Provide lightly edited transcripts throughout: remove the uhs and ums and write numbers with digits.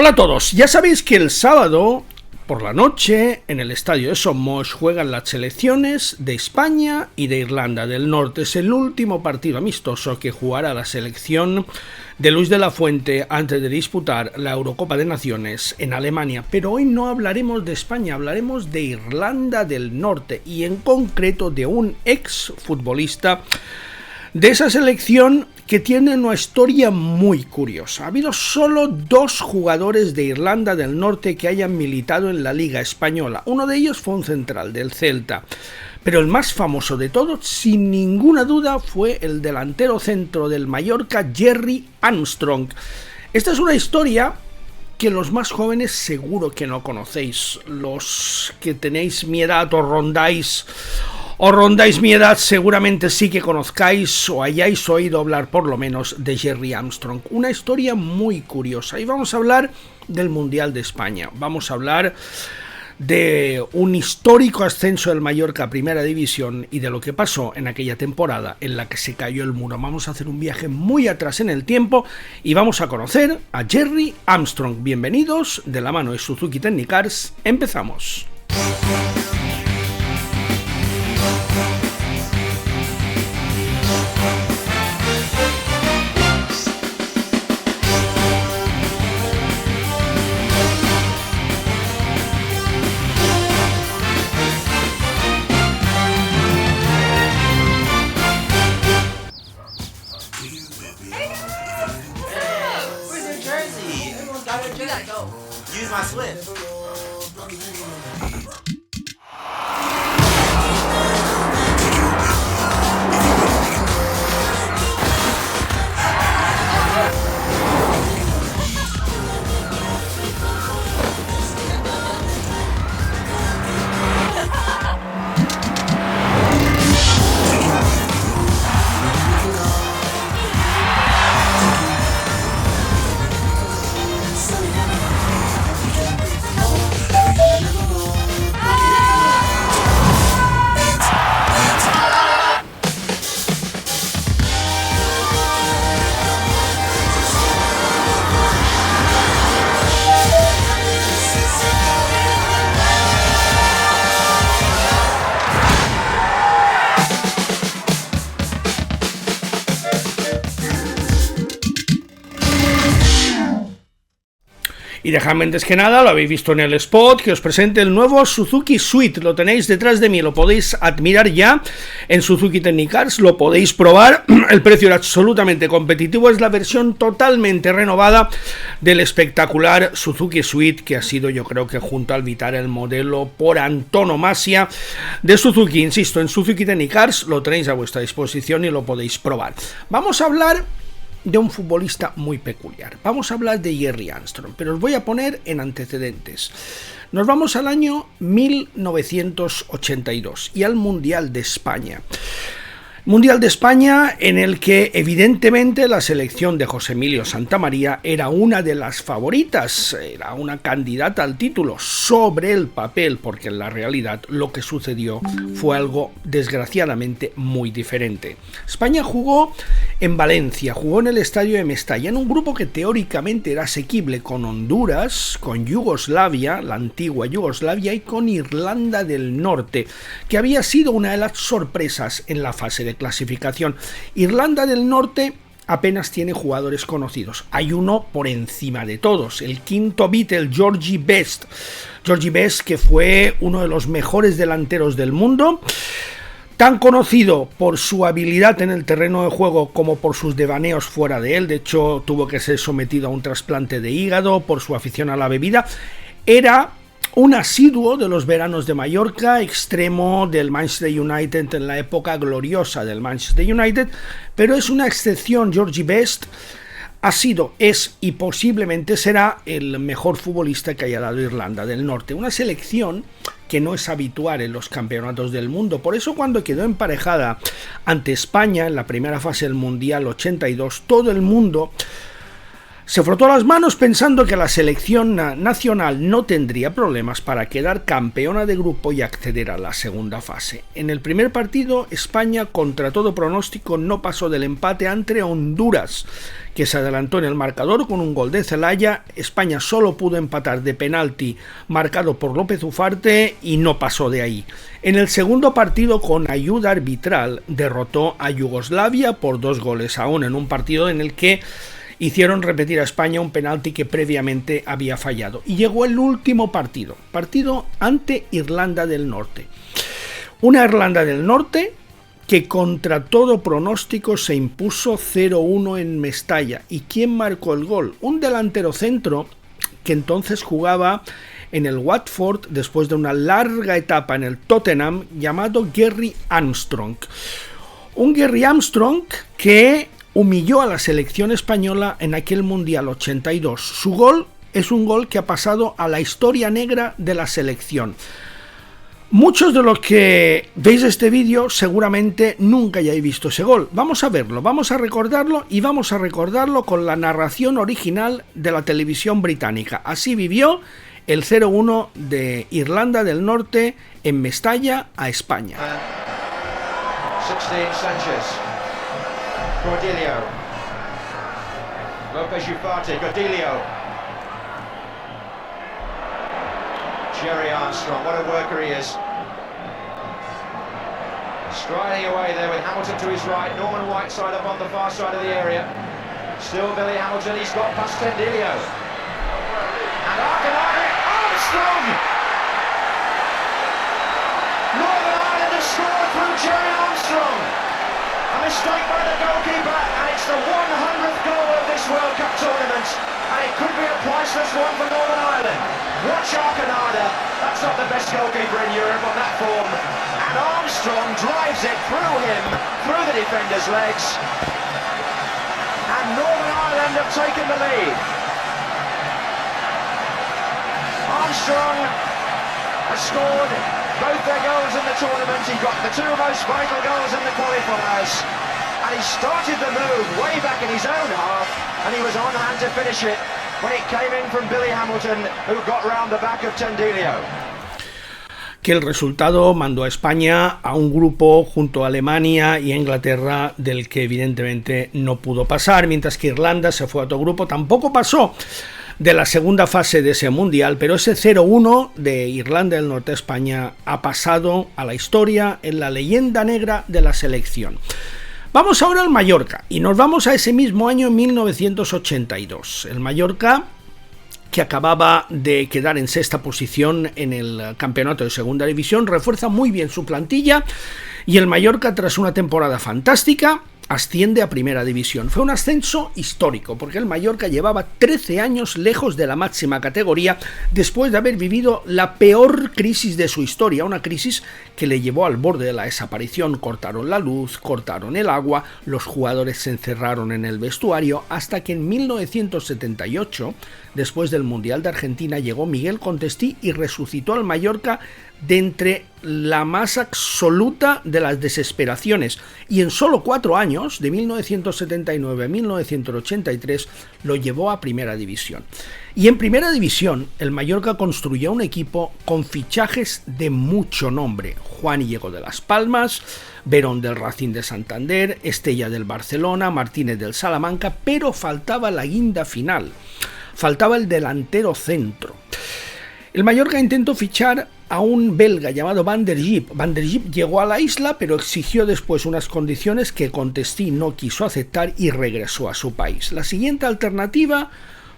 Hola a todos, ya sabéis que el sábado por la noche en el estadio de Somos juegan las selecciones de España y de Irlanda del Norte. Es el último partido amistoso que jugará la selección de Luis de la Fuente antes de disputar la Eurocopa de Naciones en Alemania. Pero hoy no hablaremos de España, hablaremos de Irlanda del Norte y en concreto de un ex futbolista de esa selección que tiene una historia muy curiosa. Ha habido solo 2 jugadores de Irlanda del Norte que hayan militado en la Liga Española. Uno de ellos fue un central del Celta. Pero el más famoso de todos, sin ninguna duda, fue el delantero centro del Mallorca, Gerry Armstrong. Esta es una historia que los más jóvenes seguro que no conocéis. Los que tenéis mi edad o rondáis mi edad seguramente sí que conozcáis o hayáis oído hablar por lo menos de Gerry Armstrong. Una historia muy curiosa y vamos a hablar del Mundial de España. Vamos a hablar de un histórico ascenso del Mallorca a Primera División y de lo que pasó en aquella temporada en la que se cayó el muro. Vamos a hacer un viaje muy atrás en el tiempo y vamos a conocer a Gerry Armstrong. Bienvenidos, de la mano de Suzuki Technicars, empezamos. Use my Swift. Y dejadme antes que nada, lo habéis visto en el spot, que os presente el nuevo Suzuki Swift. Lo tenéis detrás de mí, lo podéis admirar ya en Suzuki Technicars, lo podéis probar. El precio era absolutamente competitivo, es la versión totalmente renovada del espectacular Suzuki Swift, que ha sido, yo creo que junto al Vitara, el modelo por antonomasia de Suzuki. Insisto, en Suzuki Technicars lo tenéis a vuestra disposición y lo podéis probar. Vamos a hablar de un futbolista muy peculiar. Vamos a hablar de Gerry Armstrong, pero os voy a poner en antecedentes. Nos vamos al año 1982 y al Mundial de España. Mundial de España en el que evidentemente la selección de José Emilio Santamaría era una de las favoritas, era una candidata al título sobre el papel, porque en la realidad lo que sucedió fue algo desgraciadamente muy diferente. España jugó en Valencia, jugó en el estadio de Mestalla, en un grupo que teóricamente era asequible con Honduras, con Yugoslavia, la antigua Yugoslavia, y con Irlanda del Norte, que había sido una de las sorpresas en la fase de clasificación. Irlanda del Norte apenas tiene jugadores conocidos. Hay uno por encima de todos, el quinto Beatle, Georgie Best. Georgie Best, que fue uno de los mejores delanteros del mundo, tan conocido por su habilidad en el terreno de juego como por sus devaneos fuera de él. De hecho, tuvo que ser sometido a un trasplante de hígado por su afición a la bebida. Era un asiduo de los veranos de Mallorca, extremo del Manchester United en la época gloriosa del Manchester United, pero es una excepción. Georgie Best ha sido, es y posiblemente será el mejor futbolista que haya dado Irlanda del Norte. Una selección que no es habitual en los campeonatos del mundo. Por eso cuando quedó emparejada ante España en la primera fase del Mundial 82, todo el mundo Se frotó las manos pensando que la selección nacional no tendría problemas para quedar campeona de grupo y acceder a la segunda fase. En el primer partido, España, contra todo pronóstico, no pasó del empate ante Honduras, que se adelantó en el marcador con un gol de Zelaya. España solo pudo empatar de penalti marcado por López Ufarte y no pasó de ahí. En el segundo partido, con ayuda arbitral, derrotó a Yugoslavia por 2-1 en un partido en el que hicieron repetir a España un penalti que previamente había fallado. Y llegó el último partido ante Irlanda del Norte. Una Irlanda del Norte que contra todo pronóstico se impuso 0-1 en Mestalla. ¿Y quién marcó el gol? Un delantero centro que entonces jugaba en el Watford después de una larga etapa en el Tottenham, llamado Gerry Armstrong. Un Gerry Armstrong que humilló a la selección española en aquel Mundial 82. Su gol es un gol que ha pasado a la historia negra de la selección. Muchos de los que veis este vídeo seguramente nunca hayáis visto ese gol. Vamos a verlo, vamos a recordarlo y vamos a recordarlo con la narración original de la televisión británica. Así vivió el 0-1 de Irlanda del Norte en Mestalla a España. 16 Sanchez. Cordelio. Lopez Ufarte, Cordelio. Jerry Armstrong, what a worker he is. Striding away there with Hamilton to his right, Norman Whiteside up on the far side of the area. Still Billy Hamilton, he's got past Tendilio. And Armstrong! Northern Ireland have scored through Jerry Armstrong. A mistake by the goalkeeper, and it's the 100th goal of this World Cup tournament, and it could be a priceless one for Northern Ireland. Watch Arcanada, that's not the best goalkeeper in Europe on that form, and Armstrong drives it through him, through the defender's legs, and Northern Ireland have taken the lead. Armstrong has scored both their goals in the tournament. He got the two most vital goals in the qualifiers, and he started the move way back in his own half, and he was on hand to finish it when it came in from Billy Hamilton, who got round the back of Tendilio. Que el resultado mandó a España a un grupo junto a Alemania y a Inglaterra del que evidentemente no pudo pasar, mientras que Irlanda se fue a otro grupo. Tampoco pasó de la segunda fase de ese mundial, pero ese 0-1 de Irlanda del Norte a España ha pasado a la historia en la leyenda negra de la selección. Vamos ahora al Mallorca y nos vamos a ese mismo año 1982. El Mallorca, que acababa de quedar en sexta posición en el campeonato de segunda división, refuerza muy bien su plantilla y el Mallorca, tras una temporada fantástica, asciende a primera división. Fue un ascenso histórico porque el Mallorca llevaba 13 años lejos de la máxima categoría después de haber vivido la peor crisis de su historia, una crisis que le llevó al borde de la desaparición. Cortaron la luz, cortaron el agua, los jugadores se encerraron en el vestuario, hasta que en 1978, después del Mundial de Argentina, llegó Miguel Contestí y resucitó al Mallorca de entre la más absoluta de las desesperaciones, y en solo 4 años, de 1979 a 1983, lo llevó a primera división. Y en primera división el Mallorca construyó un equipo con fichajes de mucho nombre: Juan Diego de Las Palmas, Verón del Racing de Santander, Estella del Barcelona, Martínez del Salamanca, pero faltaba la guinda final, faltaba el delantero centro. El Mallorca intentó fichar a un belga llamado Van der Gyp. Van der Gyp llegó a la isla, pero exigió después unas condiciones que Contestí no quiso aceptar y regresó a su país. La siguiente alternativa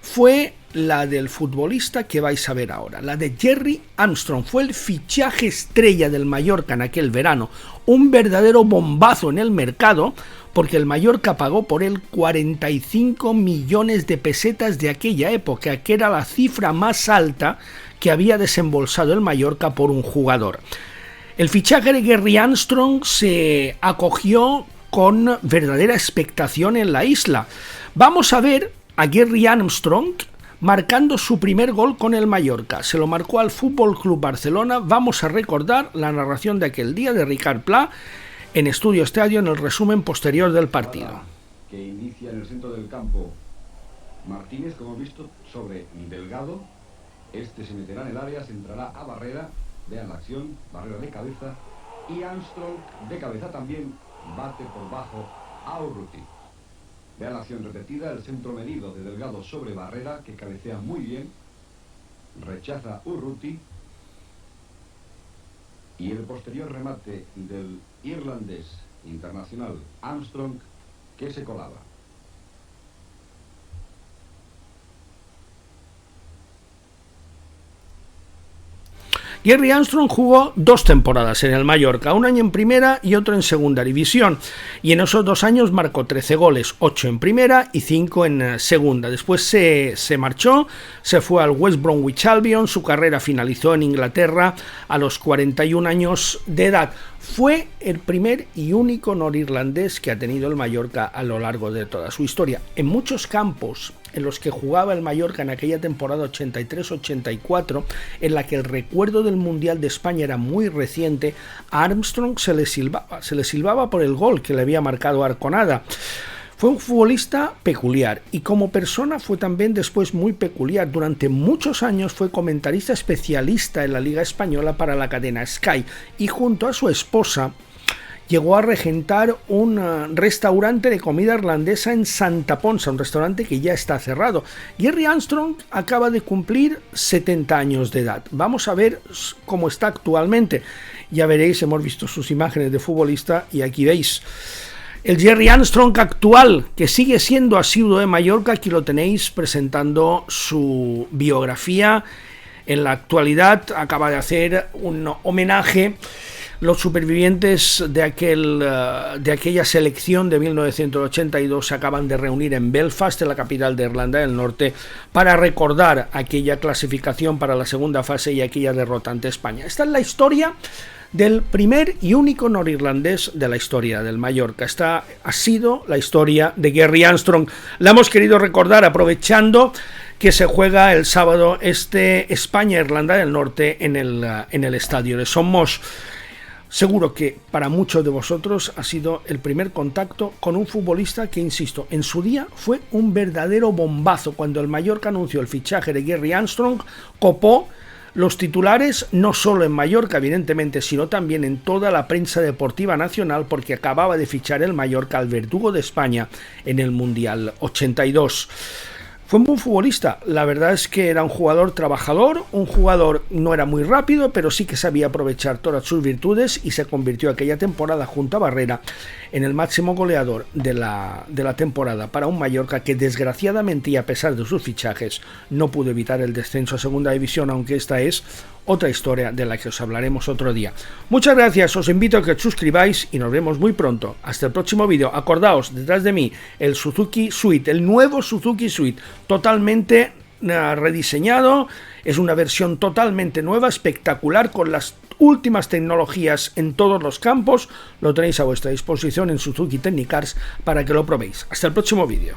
fue la del futbolista que vais a ver ahora, la de Jerry Armstrong. Fue el fichaje estrella del Mallorca en aquel verano, un verdadero bombazo en el mercado, porque el Mallorca pagó por él 45 millones de pesetas de aquella época, que era la cifra más alta que había desembolsado el Mallorca por un jugador. El fichaje de Gerry Armstrong se acogió con verdadera expectación en la isla. Vamos a ver a Gerry Armstrong marcando su primer gol con el Mallorca. Se lo marcó al Fútbol Club Barcelona. Vamos a recordar la narración de aquel día de Ricard Pla en Estudio Estadio en el resumen posterior del partido. Que inicia en el centro del campo Martínez, como hemos visto, sobre Delgado. Este se meterá en el área, se entrará a Barrera. Vean la acción, Barrera de cabeza. Y Armstrong de cabeza también bate por bajo a Urruti. Vean la acción repetida, el centro medido de Delgado sobre Barrera, que cabecea muy bien. Rechaza Urruti. Y el posterior remate del irlandés internacional Armstrong, que se colaba. Gerry Armstrong jugó 2 temporadas en el Mallorca, un año en primera y otro en segunda división, y en esos 2 años marcó 13 goles, 8 en primera y 5 en segunda. Después se marchó, se fue al West Bromwich Albion, su carrera finalizó en Inglaterra a los 41 años de edad. Fue el primer y único norirlandés que ha tenido el Mallorca a lo largo de toda su historia. En muchos campos en los que jugaba el Mallorca en aquella temporada 83-84, en la que el recuerdo del Mundial de España era muy reciente, a Armstrong se le silbaba por el gol que le había marcado Arconada. Fue un futbolista peculiar y como persona fue también después muy peculiar. Durante muchos años fue comentarista especialista en la Liga Española para la cadena Sky y junto a su esposa llegó a regentar un restaurante de comida irlandesa en Santa Ponsa, un restaurante que ya está cerrado. Gerry Armstrong acaba de cumplir 70 años de edad. Vamos a ver cómo está actualmente. Ya veréis, hemos visto sus imágenes de futbolista y aquí veis el Gerry Armstrong actual, que sigue siendo asiduo de Mallorca. Aquí lo tenéis presentando su biografía. En la actualidad acaba de hacer un homenaje. Los supervivientes de aquella selección de 1982 se acaban de reunir en Belfast, en la capital de Irlanda del Norte, para recordar aquella clasificación para la segunda fase y aquella derrota ante España. Esta es la historia del primer y único norirlandés de la historia del Mallorca. Esta ha sido la historia de Gerry Armstrong. La hemos querido recordar aprovechando que se juega el sábado España-Irlanda del Norte en el estadio de Son Moix. Seguro que para muchos de vosotros ha sido el primer contacto con un futbolista que, insisto, en su día fue un verdadero bombazo. Cuando el Mallorca anunció el fichaje de Gerry Armstrong, copó los titulares no solo en Mallorca, evidentemente, sino también en toda la prensa deportiva nacional, porque acababa de fichar el Mallorca al verdugo de España en el Mundial 82. Fue un buen futbolista, la verdad es que era un jugador trabajador, un jugador no era muy rápido, pero sí que sabía aprovechar todas sus virtudes y se convirtió aquella temporada junto a Barrera en el máximo goleador de la temporada para un Mallorca que desgraciadamente y a pesar de sus fichajes no pudo evitar el descenso a segunda división, aunque esta es otra historia de la que os hablaremos otro día. Muchas gracias, os invito a que os suscribáis y nos vemos muy pronto. Hasta el próximo vídeo. Acordaos, detrás de mí, el Suzuki Suite, el nuevo Suzuki Suite, totalmente rediseñado, es una versión totalmente nueva, espectacular, con las últimas tecnologías en todos los campos. Lo tenéis a vuestra disposición en Suzuki Technicars para que lo probéis. Hasta el próximo vídeo.